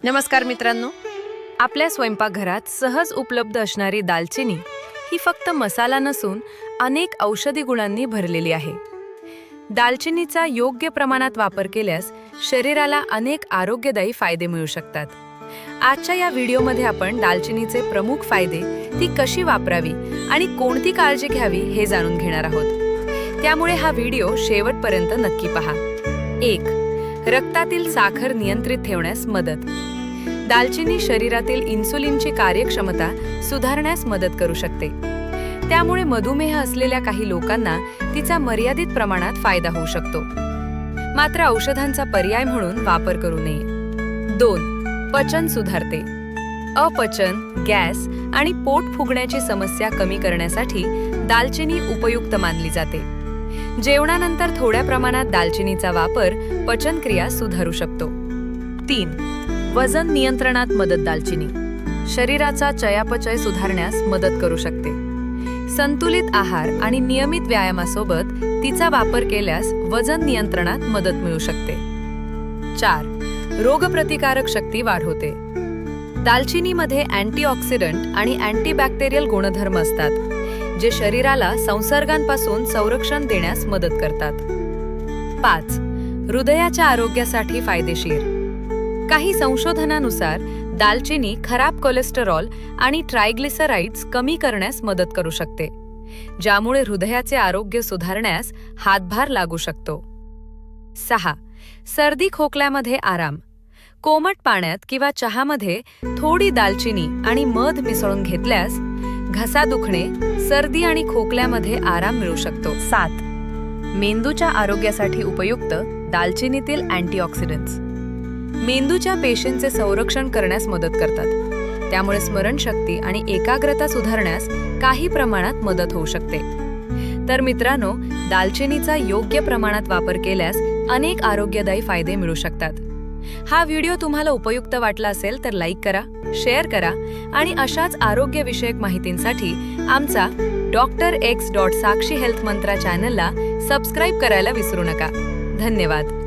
नमस्कार मित्रांनो, आपल्या स्वयंपाकघरात सहज उपलब्ध असणारी दालचिनी ही फक्त मसाला नसून अनेक औषधी गुणांनी भरलेली आहे. दालचिनीचा योग्य प्रमाणात वापर केल्यास शरीराला अनेक आरोग्यदायी फायदे मिळू शकतात. आजच्या या व्हिडिओमध्ये आपण दालचिनीचे प्रमुख फायदे, ती कशी वापरावी आणि कोणती काळजी घ्यावी हे जाणून घेणार आहोत. त्यामुळे हा व्हिडिओ शेवटपर्यंत नक्की पहा. 1. रक्तातील साखर नियंत्रित ठेवण्यास मदत. दालचिनी शरीरातील इन्सुलिनची कार्यक्षमता सुधारण्यास मदत करू शकते. त्यामुळे मधुमेह असलेल्या काही लोकांना तिचा मर्यादित प्रमाणात फायदा होऊ शकतो. मात्र औषधांचा पर्याय म्हणून वापर करू नये. 2. पचन सुधारते. अपचन, गॅस आणि पोट फुगण्याची समस्या कमी करण्यासाठी दालचिनी उपयुक्त मानली जाते. जेवणानंतर थोड्या प्रमाणात दालचिनीचा वापर पचनक्रिया सुधारू शकतो. 3. वजन नियंत्रणात मदत. दालचिनी शरीराचा चयापचय सुधारण्यास मदत करू शकते. संतुलित आहार आणि नियमित व्यायामासोबत तिचा वापर केल्यास वजन नियंत्रणात मदत मिळू शकते. 4. रोगप्रतिकारक शक्ती वाढवते. दालचिनीमध्ये अँटीऑक्सिडंट आणि अँटीबॅक्टेरियल गुणधर्म असतात, जे शरीराला संसर्गांपासून संरक्षण देण्यास मदत करतात. 5. हृदयाच्या आरोग्यासाठी फायदेशीर. काही संशोधनानुसार दालचिनी खराब कोलेस्टेरॉल आणि ट्रायग्लिसराइड्स कमी करण्यास मदत करू शकते, ज्यामुळे हृदयाचे आरोग्य सुधारण्यास हातभार लागू शकतो. 6. सर्दी खोकल्यामध्ये आराम. कोमट पाण्यात किंवा चहामध्ये थोडी दालचिनी आणि मध मिसळून घेतल्यास घसा दुखणे, सर्दी आणि खोकल्यामध्ये आराम मिळू शकतो. 7. मेंदूच्या आरोग्यासाठी उपयुक्त. दालचिनीतील अँटीऑक्सिडंट्स मेंदूच्या पेशींचे संरक्षण करण्यास मदत करतात. त्यामुळे स्मरणशक्ती आणि एकाग्रता सुधारण्यास काही प्रमाणात मदत होऊ शकते. तर मित्रांनो, दालचिनीचा योग्य प्रमाणात वापर केल्यास अनेक आरोग्यदायी फायदे मिळू शकतात. हा व्हिडिओ तुम्हाला उपयुक्त वाटला असेल तर लाईक करा, शेअर करा आणि अशाच आरोग्यविषयक माहितींसाठी आमचा drx.sakshi health mantra चॅनलला सबस्क्राईब करायला विसरू नका. धन्यवाद.